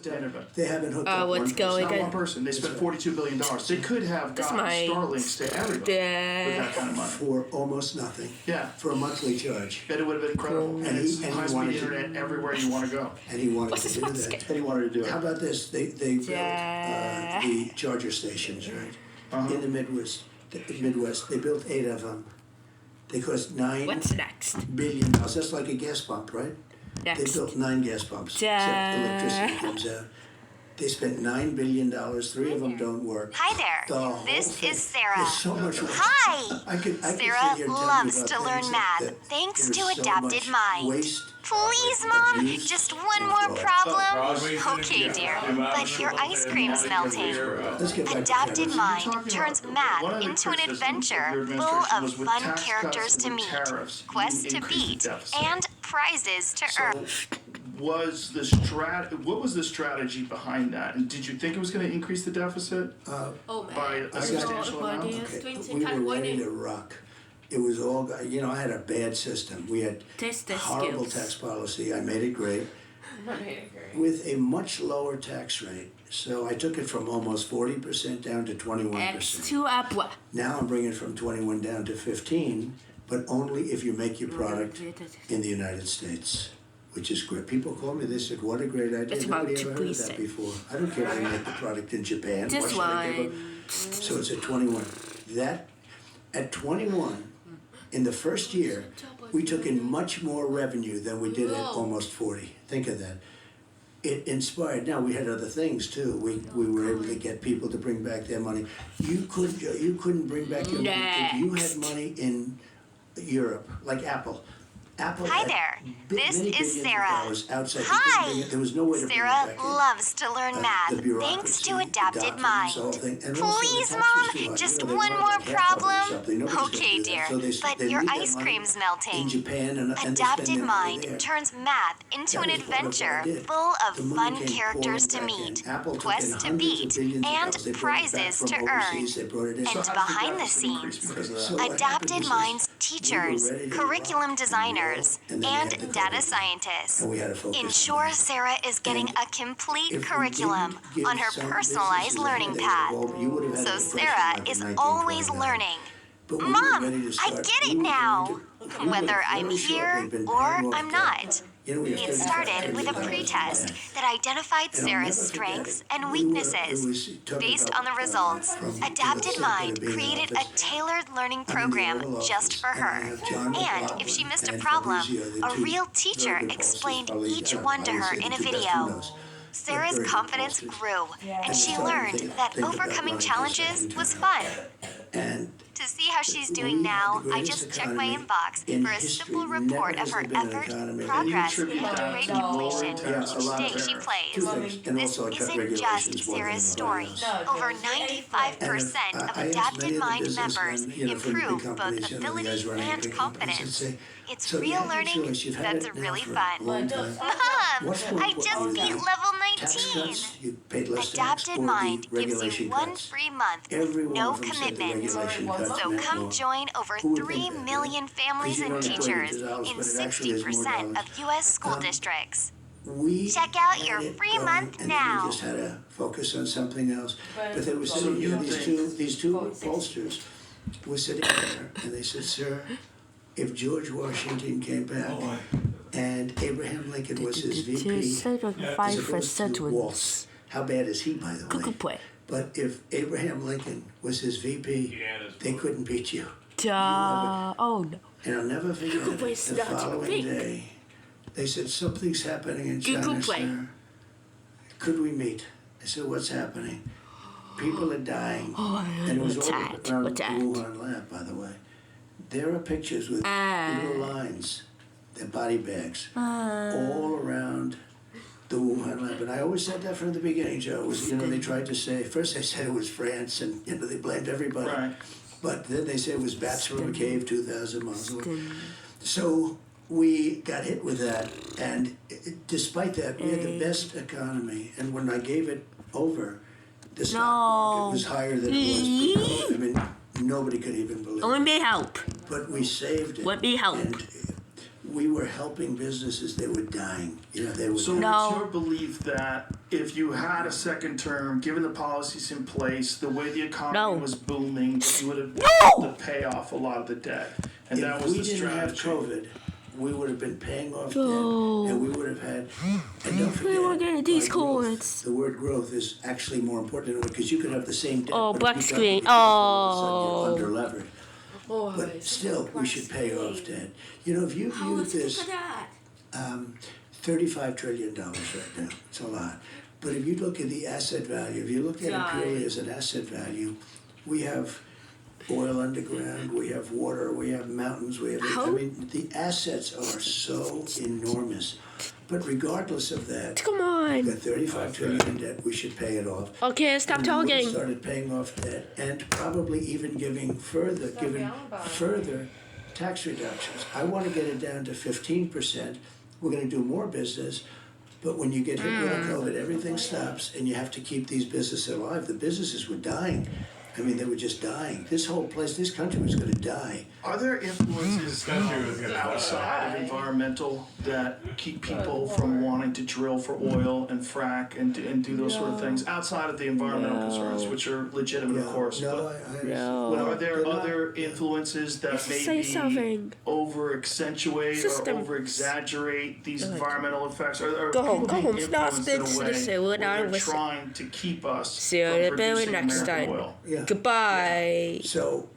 They haven't hooked up what's one going person. Not one person. They spent $42 billion. They could have That's gotten my Starlinks to everybody with that kind of money. For almost nothing. Yeah. For a monthly charge. Bet it would have been incredible. And And he- it's and he high-speed wanted to- internet everywhere you want to go. And he wanted What's to this do one that. skate? And he wanted to do it. How about this? They built the charger stations, right? In the Midwest. They built 8 of them. They cost What's next? $9 billion. That's like a gas pump, right? They Next. built 9 gas pumps. Except electricity comes out. They spent $9 billion. 3 of them don't work. Hi there. The whole This thing. is Sarah. There's so much. Hi. I could sit Sarah here and tell you loves about to things learn that- math that thanks there's to so Adapted much Mind. waste Please, of Mom, abuse just and one more fraud. problem? Okay, dear, but your ice cream's melting. Let's get back to Adapted tennis. Mind Talking turns about- one math of the into an criticisms of adventure your full administration of was with fun tax characters cuts to and meet, tariffs, you quests to increased the beat, deficit. and prizes to So, earn. what was the strategy behind that? And did you think it was going to increase the deficit Oh by man. a substantial amount? Okay, we were ready to rock. It was all, I had a bad system. We had Test the horrible skills. tax policy. I made it great. With a much lower tax rate. So I took it from almost 40% down to 21%. X2 Apple. Now I'm bringing it from 21 down to 15, but only if you make your product in the United States, which is great. People call me, they said, what a great idea. It's about Nobody ever heard of 2%. that before. I don't care if I make the product in Japan. This Why should I give one. up? So it's at 21. That, at 21, in the first year, we took in much more revenue than we did at almost 40. Think of that. It inspired. Now we had other things too. We were able to get people to bring back their money. You couldn't bring back your money if you had money in Europe, like Apple. Apple Hi had there. This many is billions of Sarah. dollars outside. Hi. There was no way to bring it Sarah back in. loves to learn The math thanks bureaucracy, to the Adapted documents, Mind. the whole thing. And also the Please, tax Mom, was too high. just You know, they one wanted more like half of it or problem? something. Nobody's gonna Okay, do that. dear, So but they your need that ice money cream's melting. in Japan and they spend Adapted their money Mind there. turns math into That an was part of what I adventure did. full of The money fun came characters pouring to back in. meet, Apple took in quests to hundreds of beat, billions of and dollars. They brought it back prizes from to overseas. earn. They brought it in. And So how did behind the deficit increase scenes, because of that? So what happened Adapted was Mind's this. teachers, We were ready to curriculum rock and designers, roll, and then we and had the data COVID. scientists And we had to focus on ensure that. Sarah is getting And a complete If we curriculum didn't give on her some personalized businesses a learning hand, they path. would have all- you would have had So a depression Sarah like in is 1929. always learning. But we were Mom, ready to I start. get it We were now. going to- we Whether were I'm very shortly here been or paying off I'm debt. not. You know, we have It 35 started with a billion pretest dollars. that identified And I'll Sarah's never forget strengths it. and We were- weaknesses. it was talking Based about, on the results, from, Adapted second Mind to being in created a office. tailored learning I'm in the program Oval Office, just for and I her. have John And McLaughlin if she missed a and problem, Fabrizio, the a two real very teacher good explained pollsters, each probably, one to I would her say in the a two best video. who knows. Sarah's Very good confidence pollsters. grew, and And she started learned to that think about overcoming running for challenges second was term. fun. And To see how she's doing we now, had the I greatest just checked my economy inbox in for a history. simple Never report has of her there been an effort, economy. progress, And you and attribute great that to completion lower taxes. each Yeah, a lot day of she error. plays. Two things. And This also I cut isn't regulations just more than Sarah's anybody story. else. Over 95% And of I asked Adapted many of the Mind businessmen, members from the big improve companies, both the ability guys running and big companies, confidence. say, It's "So you real have your learning choice. You've had that's it now really for fun. a long time. Mom, What's more I important just to beat you? level Tax 19. cuts, you paid less tax, Adapted or Mind the gives you regulation one cuts. free month Every with one no of them said the commitment. regulation cuts So meant come more. join over Who would think 3 that, right? million families 'Cause you and don't equate it to teachers dollars, in but it actually is more 60% dollars. of U.S. school districts. We Check out had your it free going, month and now. then we just had to focus on something else. But they were So sitting you here, think- these two pollsters were sitting there, and they said, "Sir, if George Washington came back and Abraham Lincoln was his VP, as opposed to Walt, how bad is he, by the way? But if Abraham Lincoln was his VP, they couldn't beat you." Oh no. And I'll never forget it. Boy's The not following big. day, they said, "Something's happening in Good China, boy. sir. Could we meet?" I said, "What's happening?" People are dying. And it was what's all that? around What's the that? Wuhan lab, by the way. There are pictures with little lines, they're body bags, all around the Wuhan lab. And I always said that from the beginning, Joe. Was, they tried to say, first they said it was France, and they blamed everybody. Right. But then they said it was bats from a cave 2,000 miles away. So we got hit with that, and despite that, we had the best economy. And when I gave it over, the stock market was higher than it was pre-COVID. I mean, nobody could even believe Let it. me help. But we saved it. Let me help. And we were helping businesses, they were dying, you know, they were. So No. it's your belief that if you had a second term, given the policies in place, the way the economy No. was booming, you would have been No. able to pay off a lot of the debt, and that If was we the didn't have strategy. COVID, we would have been paying off debt, No. and we would have had, and don't forget. wanna get these by growth, cords. The word growth is actually more important, because you could have the same debt. Oh, but if black you got screen. really all of a sudden Oh. you're under levered. But still, we should pay off debt. You know, if you view this, $35 trillion right now, it's a lot. But if you look at the asset value, if you look at it purely as an asset value, we have oil underground, we have water, we have mountains, we have, I mean, the assets are so enormous. But regardless of that, Come we on. got 35 trillion in debt, we should pay it off. Okay, stop And we would've talking. started paying off debt and probably even giving further tax reductions. I wanna get it down to 15%. We're gonna do more business, but when you get hit with COVID, everything stops and you have to keep these businesses alive. The businesses were dying. I mean, they were just dying. This whole place, this country was gonna die. Are there influences outside of environmental that keep people from wanting to drill for oil and frack and do those sort of things outside of the environmental concerns, which are legitimate, of course? No, But No. are there They're not- other influences that Say maybe something. over accentuate or System. over exaggerate these environmental effects? Are Go home, people go home. being Stop influenced in a this, way this, we're where not they're listening. trying to keep us See you from very producing next American time. oil? Yeah. Goodbye. So,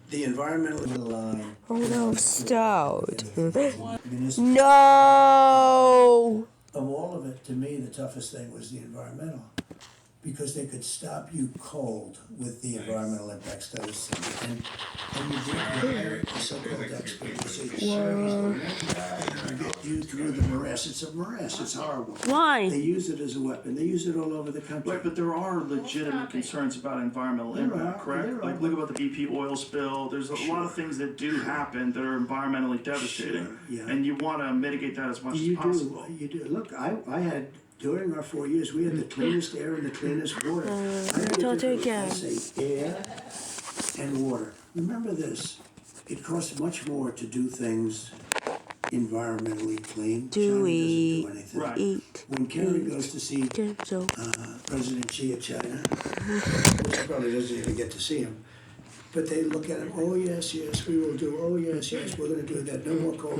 the environmental line. Oh no, stop. Municipal- No. Of all of it, to me, the toughest thing was the environmental. Because they could stop you cold with the environmental impact studies. And you hire a so-called expert to say, get you through the morass. It's a morass, it's horrible. They Why? use it as a weapon, they use it all over the country. Right, but there are legitimate concerns about environmental impact, correct? there are. Like, look about the BP oil spill, there's a lot of things that do happen that are environmentally devastating. Sure, yeah. And you wanna mitigate that as much as You possible. do, you do. Look, I had, during our 4 years, we had the cleanest air and the cleanest water. I had don't to take it. say air and water. Remember this, it costs much more to do things environmentally clean. Do China we doesn't do anything. Right. eat When Kerry goes to see so President Xi of China, which probably doesn't even get to see him, but they look at him, oh yes, yes, we will do, oh yes, yes, we're gonna do that, no more coal,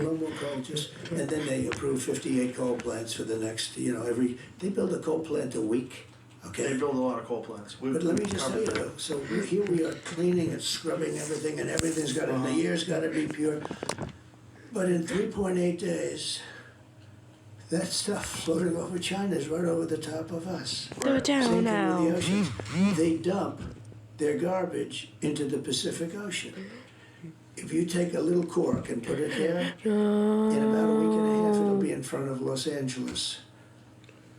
just, and then they approve 58 coal plants for the next, you know, they build a coal plant a week, They okay? build a lot of coal plants. But let me just tell you though, so here we are cleaning and scrubbing everything, and everything's gotta, the air's gotta be pure. But in 3.8 days, that stuff floating over China is right over the top of us. they're Same down thing with the now. oceans. They dump their garbage into the Pacific Ocean. If you take a little cork and put it there, in about a week and a half, it'll be in front of Los Angeles.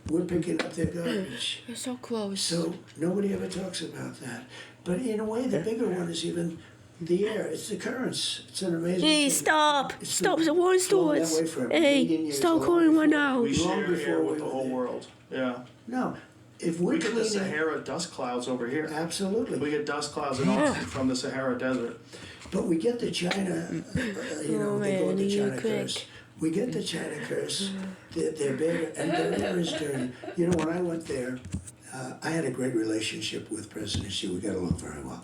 We're picking up their garbage. You're so close. So nobody ever talks about that. But in a way, the bigger one is even the air. It's the currents. It's an amazing Hey, thing. stop! It's Stop been the one flowing that stores. way for a million Hey, years, stop long calling one before- out. We long share before air we with the were whole there. world, yeah. No, if we're We get the cleaning, Sahara dust clouds over here. absolutely. We get dust clouds in Austin from the Sahara Desert. But we get the China, you know, Oh, they call it the man, you China quick. curse. We get the China curse. They're bad, and their air is dirty. You know, when I went there, I had a great relationship with President Xi. We got along very well.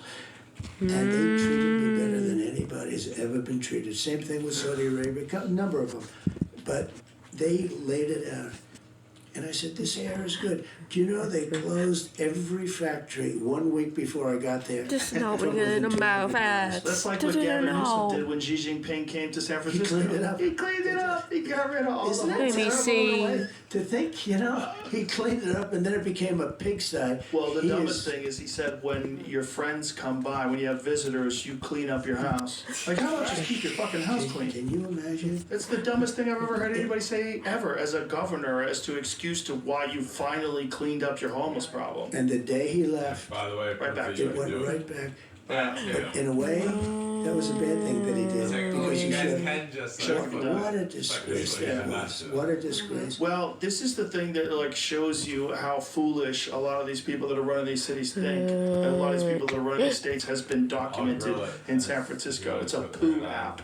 And they treated me better than anybody's ever been treated. Same thing with Saudi Arabia, a number of them. But they laid it out. And I said, this air is good. Do you know they closed every factory 1 week before I got there? Just For not more in than the 200 mouth miles. ass. That's like what Doesn't Gavin know. Newsom did when Xi Jinping came to San Francisco. cleaned it up. He cleaned it up. He got rid of all Isn't the that Let me terrible see. in a way? To think, you know, he cleaned it up and then it became a pigsty. Well, the He dumbest is- thing is he said when your friends come by, when you have visitors, you clean up your house. Like, how about just keep your fucking house clean? Can you imagine? It's the dumbest thing I've ever heard anybody say ever as a governor as to excuse to why you finally cleaned up your homeless problem. And the day he left, By the way, Right back perfect to it way went do right back. Yeah. In a way, that was a bad thing that he did because You he guys should. can just Sure. like, What a disgrace that was. What a disgrace. Well, this is the thing that like shows you how foolish a lot of these people that are running these cities think, and a lot of these people that are running these states has been documented really? in San Francisco. It's a poo app,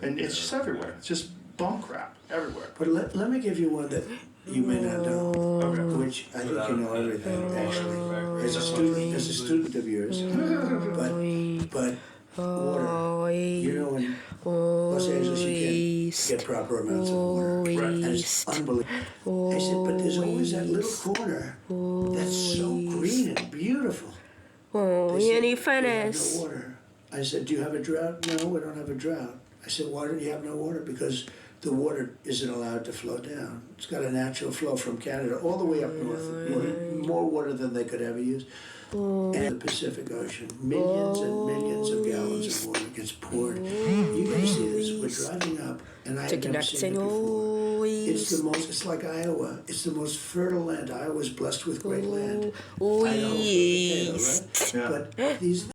and it's just everywhere. It's just bum crap everywhere. But let me give you one that you may not know, Okay. which I think you know everything, actually. As a student of yours, but water. You know, in Los Angeles, you can't get proper amounts of water. And it's unbelievable. I said, but there's always that little corner that's so green and beautiful. Oh, They said, any "We have finesse. no water." I said, do you have a drought? No, we don't have a drought. I said, why don't you have no water? Because the water isn't allowed to flow down. It's got a natural flow from Canada all the way up north, more water than they could ever use. And the Pacific Ocean, millions and millions of gallons of water gets poured. You guys see this, we're driving up, and I have never seen it before. It's like Iowa. It's the most fertile land. Iowa's blessed with great land. Idaho's for potato, right? Yeah. But these